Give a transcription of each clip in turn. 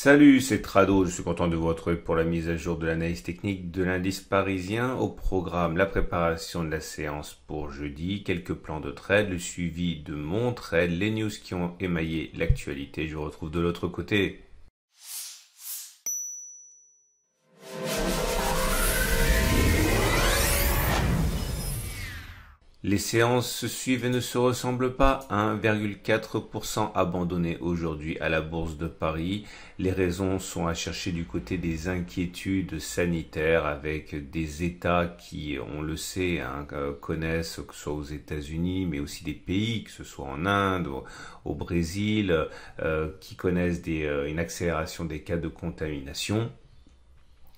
Salut, c'est Trado, je suis content de vous retrouver pour la mise à jour de l'analyse technique de l'indice parisien. Au programme, la préparation de la séance pour jeudi, quelques plans de trade, le suivi de mon trade, les news qui ont émaillé l'actualité. Je vous retrouve de l'autre côté. Les séances se suivent et ne se ressemblent pas. 1,4% abandonné aujourd'hui à la Bourse de Paris. Les raisons sont à chercher du côté des inquiétudes sanitaires avec des États qui, on le sait, connaissent, que ce soit aux États-Unis, mais aussi des pays, que ce soit en Inde, au Brésil, qui connaissent une accélération des cas de contamination.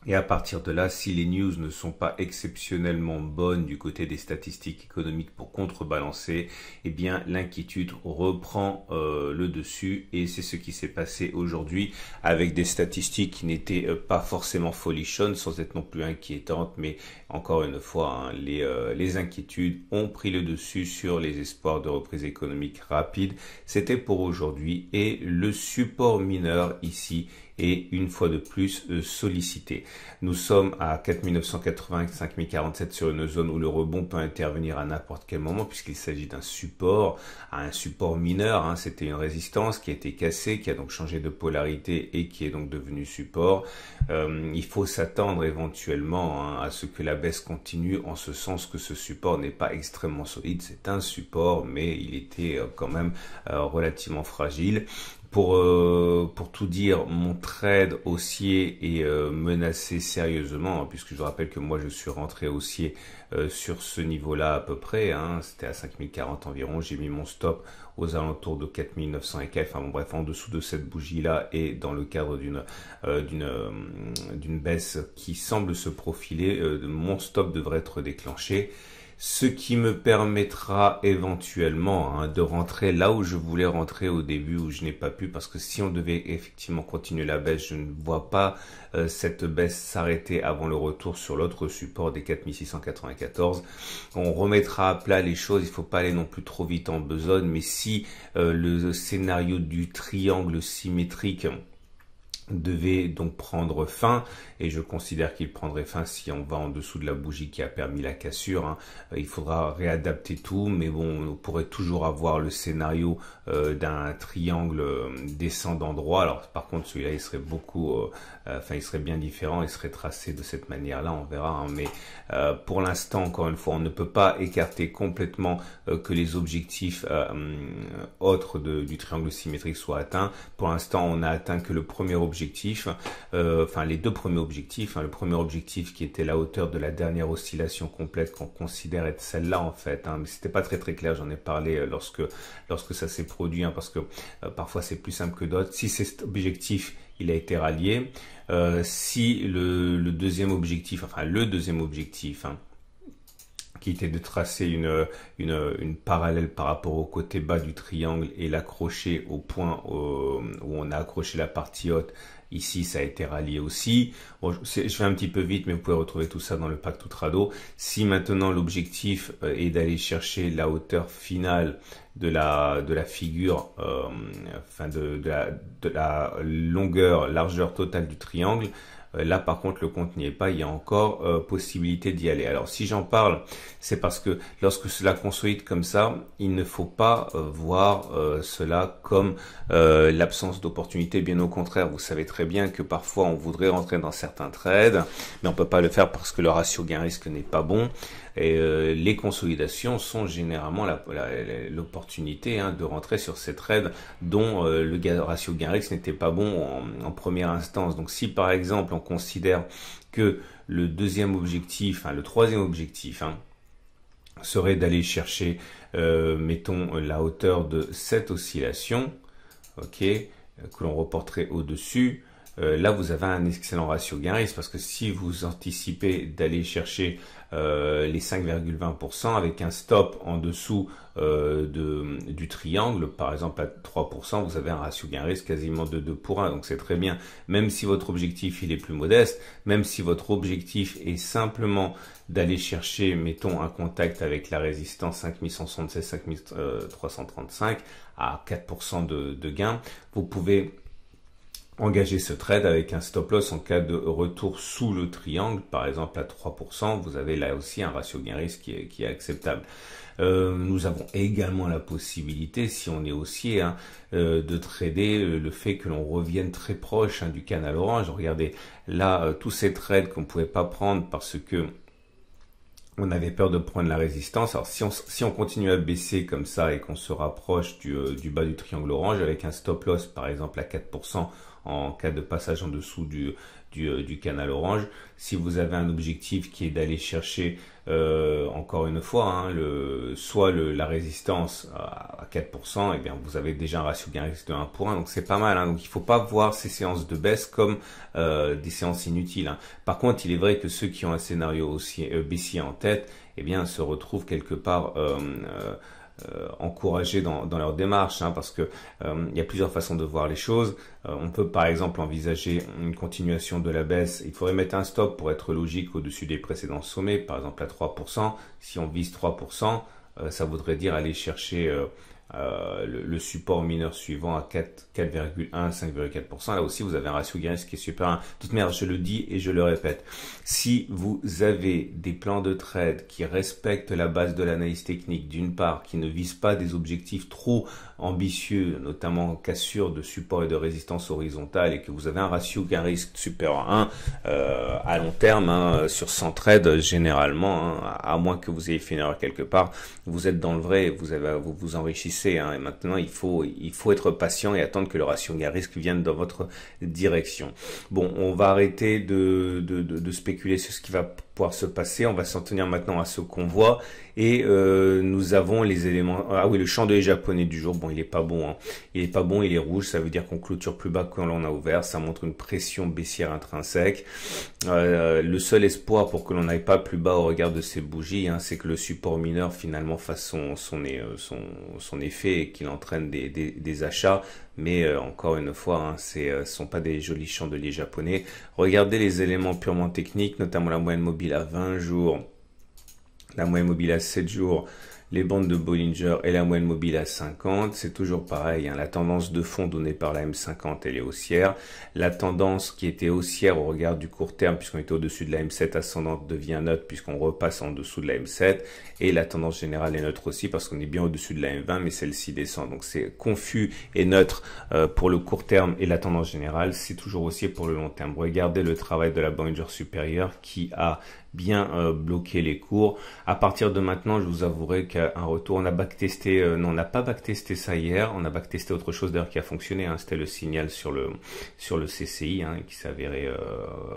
Et à partir de là, si les news ne sont pas exceptionnellement bonnes du côté des statistiques économiques pour contrebalancer, eh bien l'inquiétude reprend le dessus et c'est ce qui s'est passé aujourd'hui avec des statistiques qui n'étaient pas forcément folichonnes sans être non plus inquiétantes, mais encore une fois, les inquiétudes ont pris le dessus sur les espoirs de reprise économique rapide. C'était pour aujourd'hui et le support mineur ici est une fois de plus sollicité. Nous sommes à 4980 5047 sur une zone où le rebond peut intervenir à n'importe quel moment puisqu'il s'agit d'un support, un support mineur. C'était une résistance qui a été cassée, qui a donc changé de polarité et qui est donc devenu support. Il faut s'attendre éventuellement à ce que la baisse continue en ce sens que ce support n'est pas extrêmement solide. C'est un support, mais il était quand même relativement fragile. Pour tout dire, mon trade haussier est menacé sérieusement, puisque je vous rappelle que moi je suis rentré haussier sur ce niveau-là à peu près, c'était à 5040 environ, j'ai mis mon stop aux alentours de 4900 et quelques, enfin bon bref, en dessous de cette bougie-là et dans le cadre d'une baisse qui semble se profiler, mon stop devrait être déclenché. Ce qui me permettra éventuellement de rentrer là où je voulais rentrer au début, où je n'ai pas pu, parce que si on devait effectivement continuer la baisse, je ne vois pas cette baisse s'arrêter avant le retour sur l'autre support des 4694. On remettra à plat les choses, il ne faut pas aller non plus trop vite en besogne, mais si le scénario du triangle symétrique devait donc prendre fin, et je considère qu'il prendrait fin si on va en dessous de la bougie qui a permis la cassure. Il faudra réadapter tout, mais bon, on pourrait toujours avoir le scénario d'un triangle descendant droit. Alors par contre, celui-là, il serait il serait bien différent, il serait tracé de cette manière-là, on verra. Mais pour l'instant, encore une fois, on ne peut pas écarter complètement que les objectifs autres du triangle symétrique soient atteints. Pour l'instant, on a atteint que le premier objectif, les deux premiers objectifs. Le premier objectif qui était la hauteur de la dernière oscillation complète qu'on considère être celle-là en fait. Mais c'était pas très clair, j'en ai parlé lorsque ça s'est produit, parce que parfois c'est plus simple que d'autres. Si cet objectif il a été rallié, si le deuxième objectif, qui était de tracer une parallèle par rapport au côté bas du triangle et l'accrocher au point où on a accroché la partie haute. Ici, ça a été rallié aussi. Bon, je fais un petit peu vite, mais vous pouvez retrouver tout ça dans le Pacte Trado. Si maintenant l'objectif est d'aller chercher la hauteur finale de la figure, de la largeur totale du triangle, là, par contre, le compte n'y est pas. Il y a encore possibilité d'y aller. Alors, si j'en parle, c'est parce que lorsque cela consolide comme ça, il ne faut pas voir cela comme l'absence d'opportunité. Bien au contraire, vous savez très bien que parfois, on voudrait rentrer dans certains trades, mais on peut pas le faire parce que le ratio gain-risque n'est pas bon. Et les consolidations sont généralement l'opportunité de rentrer sur ces trades dont le ratio gain-risque n'était pas bon en première instance. Donc si par exemple on considère que le troisième objectif serait d'aller chercher mettons la hauteur de cette oscillation, que l'on reporterait au-dessus. Là, vous avez un excellent ratio gain-risque parce que si vous anticipez d'aller chercher les 5,20% avec un stop en dessous du triangle, par exemple à 3%, vous avez un ratio gain-risque quasiment de 2 pour 1. Donc c'est très bien, même si votre objectif il est plus modeste, même si votre objectif est simplement d'aller chercher, mettons, un contact avec la résistance 5176, 5335 à 4% de gain, vous pouvez engager ce trade avec un stop loss en cas de retour sous le triangle, par exemple à 3%, vous avez là aussi un ratio gain-risque qui est acceptable. Nous avons également la possibilité, si on est haussier, de trader le fait que l'on revienne très proche du canal orange. Regardez, là, tous ces trades qu'on ne pouvait pas prendre parce que on avait peur de prendre la résistance. Alors si on continue à baisser comme ça et qu'on se rapproche du bas du triangle orange avec un stop loss par exemple à 4% en cas de passage en dessous du canal orange, si vous avez un objectif qui est d'aller chercher encore une fois soit la résistance à 4%, et bien vous avez déjà un ratio gain-risque de 1 pour 1, donc c'est pas mal. Donc il faut pas voir ces séances de baisse comme des séances inutiles. Par contre, il est vrai que ceux qui ont un scénario baissier en tête, eh bien se retrouvent quelque part encouragés dans leur démarche, parce que il y a plusieurs façons de voir les choses. On peut par exemple envisager une continuation de la baisse. Il faudrait mettre un stop pour être logique au-dessus des précédents sommets, par exemple à 3%. Si on vise 3%, ça voudrait dire aller chercher le support mineur suivant à 4,1, 5,4%. Là aussi, vous avez un ratio gain-risque qui est super. De toute manière, je le dis et je le répète. Si vous avez des plans de trade qui respectent la base de l'analyse technique, d'une part, qui ne visent pas des objectifs trop ambitieux, notamment cassure de support et de résistance horizontale, et que vous avez un ratio gain-risque supérieur à 1 à long terme, sur 100 trades, généralement, à moins que vous ayez fait une erreur quelque part, vous êtes dans le vrai, vous vous enrichissez. Et maintenant, il faut être patient et attendre que le ratio gain-risque vienne dans votre direction. Bon, on va arrêter de spéculer sur ce qui va pouvoir se passer. On va s'en tenir maintenant à ce qu'on voit. Et nous avons les éléments. Ah oui, le chandelier japonais du jour. Bon, il est pas bon. Il est pas bon. Il est rouge. Ça veut dire qu'on clôture plus bas que quand l'on a ouvert. Ça montre une pression baissière intrinsèque. Le seul espoir pour que l'on n'aille pas plus bas au regard de ces bougies, c'est que le support mineur finalement fasse son effet et qu'il entraîne des achats. Mais encore une fois, ce sont pas des jolis chandeliers japonais. Regardez les éléments purement techniques, notamment la moyenne mobile à 20 jours, la moyenne mobile à 7 jours, les bandes de Bollinger et la moyenne mobile à 50, c'est toujours pareil. La tendance de fond donnée par la M50, elle est haussière. La tendance qui était haussière au regard du court terme, puisqu'on était au-dessus de la M7 ascendante, devient neutre puisqu'on repasse en dessous de la M7. Et la tendance générale est neutre aussi parce qu'on est bien au-dessus de la M20, mais celle-ci descend. Donc c'est confus et neutre pour le court terme, et la tendance générale, c'est toujours haussier pour le long terme. Regardez le travail de la Bollinger supérieure qui a bien bloqué les cours. À partir de maintenant, je vous avouerai qu'un retour, on a backtesté, non, on n'a pas backtesté ça hier, on a backtesté autre chose d'ailleurs qui a fonctionné, c'était le signal sur le CCI, qui s'avérait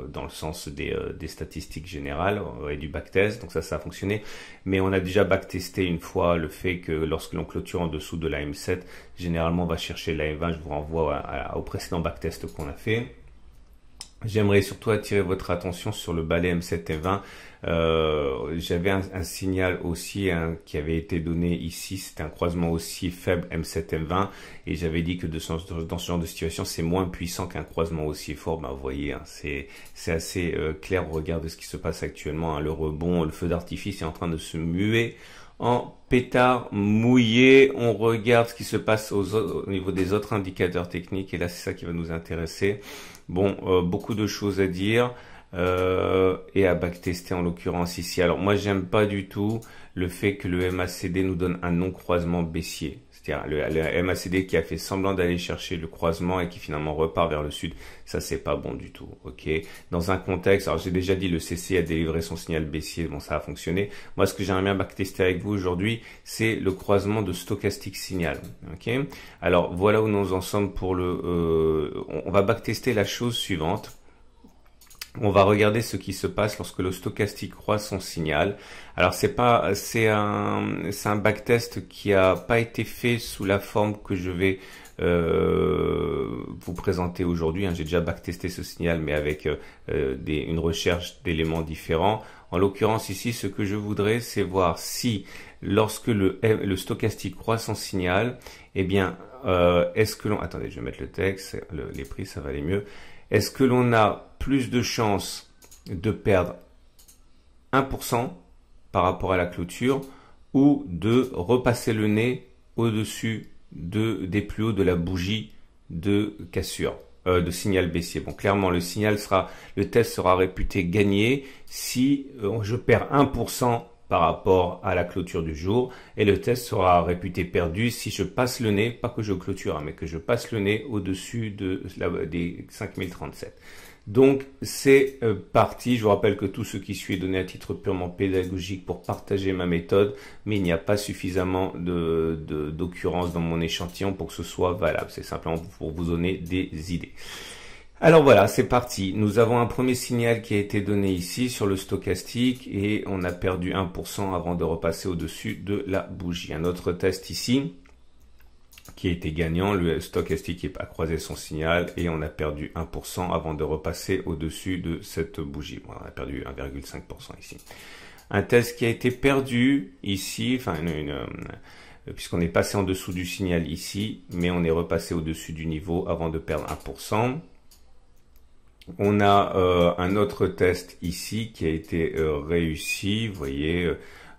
dans le sens des statistiques générales et du backtest, donc ça a fonctionné. Mais on a déjà backtesté une fois le fait que lorsque l'on clôture en dessous de la M7, généralement on va chercher la M20, je vous renvoie au précédent backtest qu'on a fait. J'aimerais surtout attirer votre attention sur le balai M7 et 20. J'avais un signal aussi qui avait été donné ici, c'était un croisement aussi faible M7 M20, et j'avais dit que dans ce genre de situation c'est moins puissant qu'un croisement aussi fort. Vous voyez, c'est assez clair au regard de ce qui se passe actuellement. Le rebond, le feu d'artifice est en train de se muer en pétard mouillé. On regarde ce qui se passe au niveau des autres indicateurs techniques, et là c'est ça qui va nous intéresser. Bon, beaucoup de choses à dire et à backtester en l'occurrence ici. Alors moi j'aime pas du tout le fait que le MACD nous donne un non-croisement baissier. C'est-à-dire le MACD qui a fait semblant d'aller chercher le croisement et qui finalement repart vers le sud. Ça, c'est pas bon du tout. Ok. Dans un contexte, alors j'ai déjà dit, le CC a délivré son signal baissier. Bon, ça a fonctionné. Moi, ce que j'aimerais bien backtester avec vous aujourd'hui, c'est le croisement de stochastique signal. Ok. Alors voilà où nous en sommes pour on va backtester la chose suivante. On va regarder ce qui se passe lorsque le stochastique croise son signal. Alors c'est un backtest qui a pas été fait sous la forme que je vais vous présenter aujourd'hui. J'ai déjà backtesté ce signal, mais avec une recherche d'éléments différents. En l'occurrence ici, ce que je voudrais, c'est voir si lorsque le stochastique croise son signal, eh bien, est-ce que l'on... Attendez, je vais mettre le texte, les prix, ça va aller mieux. Est-ce que l'on a plus de chances de perdre 1% par rapport à la clôture, ou de repasser le nez au-dessus des plus hauts de la bougie de cassure? de signal baissier. Bon, clairement, le test sera réputé gagné si je perds 1% par rapport à la clôture du jour, et le test sera réputé perdu si je passe le nez, pas que je clôture, mais que je passe le nez au-dessus des 5037. Donc c'est parti. Je vous rappelle que tout ce qui suit est donné à titre purement pédagogique pour partager ma méthode, mais il n'y a pas suffisamment d'occurrences dans mon échantillon pour que ce soit valable. C'est simplement pour vous donner des idées. Alors voilà, c'est parti. Nous avons un premier signal qui a été donné ici sur le stochastique et on a perdu 1% avant de repasser au-dessus de la bougie. Un autre test ici qui a été gagnant, le stochastique a croisé son signal et on a perdu 1% avant de repasser au-dessus de cette bougie. Bon, on a perdu 1,5% ici. Un test qui a été perdu ici, enfin puisqu'on est passé en dessous du signal ici, mais on est repassé au-dessus du niveau avant de perdre 1%. On a un autre test ici qui a été réussi. Vous voyez,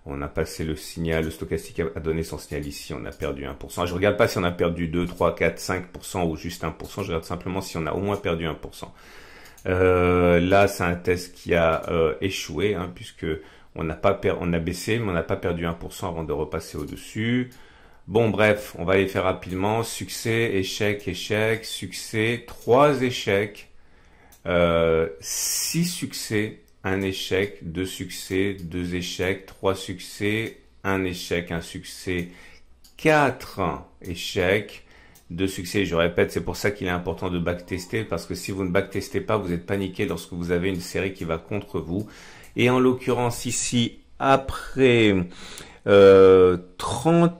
on a passé le signal, le stochastique a donné son signal ici, on a perdu 1%. Je ne regarde pas si on a perdu 2, 3, 4, 5% ou juste 1%. Je regarde simplement si on a au moins perdu 1%. Là, c'est un test qui a échoué, hein, puisque on a baissé, mais on n'a pas perdu 1% avant de repasser au-dessus. Bon, bref, on va les faire rapidement. Succès, échec, échec, succès, 3 échecs. 6 succès, 1 échec, 2 succès, 2 échecs, 3 succès, 1 échec, 1 succès, 4 échecs, 2 succès. Je répète, c'est pour ça qu'il est important de backtester, parce que si vous ne backtestez pas, vous êtes paniqué lorsque vous avez une série qui va contre vous. Et en l'occurrence ici, après 35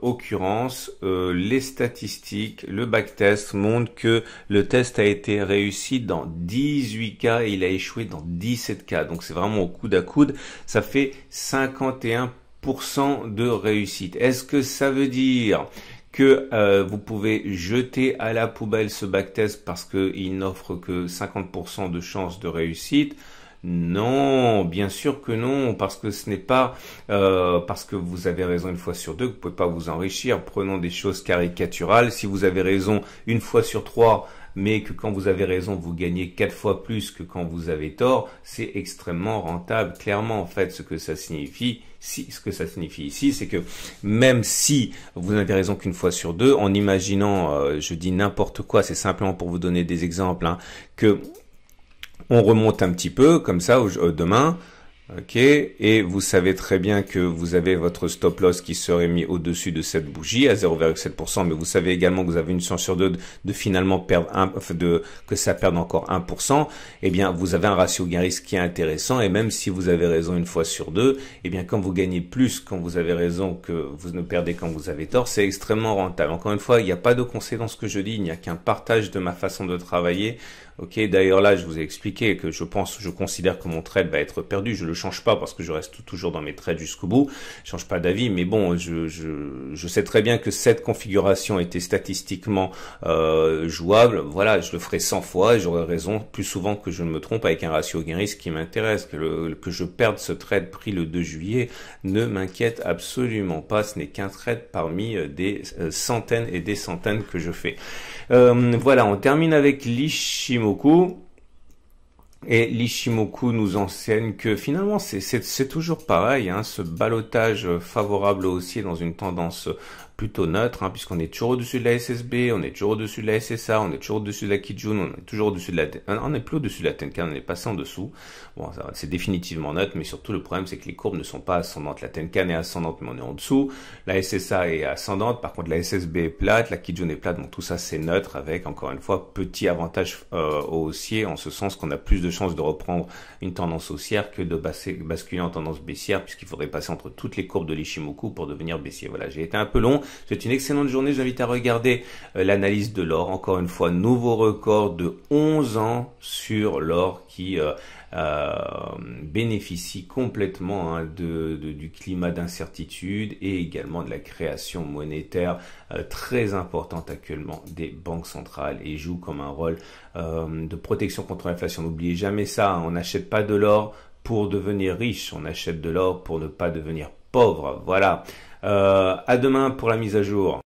occurrences, les statistiques, le backtest montre que le test a été réussi dans 18 cas et il a échoué dans 17 cas. Donc c'est vraiment au coude à coude, ça fait 51% de réussite. Est-ce que ça veut dire que vous pouvez jeter à la poubelle ce backtest parce qu'il n'offre que 50% de chances de réussite? Non, bien sûr que non, parce que ce n'est pas parce que vous avez raison une fois sur deux que vous pouvez pas vous enrichir. Prenons des choses caricaturales. Si vous avez raison une fois sur 3, mais que quand vous avez raison, vous gagnez 4 fois plus que quand vous avez tort, c'est extrêmement rentable. Clairement, en fait, ce que ça signifie ici, c'est que même si vous n'avez raison qu'une fois sur 2, en imaginant, je dis n'importe quoi, c'est simplement pour vous donner des exemples, hein, que on remonte un petit peu, comme ça, demain, ok, et vous savez très bien que vous avez votre stop loss qui serait mis au-dessus de cette bougie à 0,7%, mais vous savez également que vous avez une chance sur 2 de finalement perdre que ça perde encore 1%, eh bien, vous avez un ratio gain-risque qui est intéressant, et même si vous avez raison une fois sur 2, eh bien, quand vous gagnez plus quand vous avez raison que vous ne perdez quand vous avez tort, c'est extrêmement rentable. Encore une fois, il n'y a pas de conseil dans ce que je dis, il n'y a qu'un partage de ma façon de travailler. Ok, d'ailleurs là, je vous ai expliqué que je considère que mon trade va être perdu. Je le change pas parce que je reste toujours dans mes trades jusqu'au bout. Je change pas d'avis, mais bon, je sais très bien que cette configuration était statistiquement jouable. Voilà, je le ferai 100 fois et j'aurai raison plus souvent que je ne me trompe avec un ratio gain-risque qui m'intéresse. Que je perde ce trade pris le 2 juillet ne m'inquiète absolument pas. Ce n'est qu'un trade parmi des centaines et des centaines que je fais. Voilà, on termine avec l'Ishimoku. Et l'Ishimoku nous enseigne que finalement c'est toujours pareil, hein, ce ballottage favorable haussier dans une tendance plutôt neutre, hein, puisqu'on est toujours au-dessus de la SSB, on est toujours au-dessus de la SSA, on est toujours au-dessus de la Kijun, on est toujours au-dessus de on n'est plus au-dessus de la Tenkan, on est passé en dessous. Bon, c'est définitivement neutre, mais surtout le problème c'est que les courbes ne sont pas ascendantes. La Tenkan est ascendante, mais on est en dessous. La SSA est ascendante, par contre la SSB est plate, la Kijun est plate, donc tout ça c'est neutre avec, encore une fois, petit avantage haussier, en ce sens qu'on a plus de chances de reprendre une tendance haussière que de basculer en tendance baissière, puisqu'il faudrait passer entre toutes les courbes de l'Ishimoku pour devenir baissier. Voilà, j'ai été un peu long. C'est une excellente journée. Je vous invite à regarder l'analyse de l'or. Encore une fois, nouveau record de 11 ans sur l'or qui bénéficie complètement, hein, du climat d'incertitude et également de la création monétaire très importante actuellement des banques centrales et joue comme un rôle de protection contre l'inflation. N'oubliez jamais ça, hein, on n'achète pas de l'or pour devenir riche, on achète de l'or pour ne pas devenir pauvre. Voilà. À demain pour la mise à jour.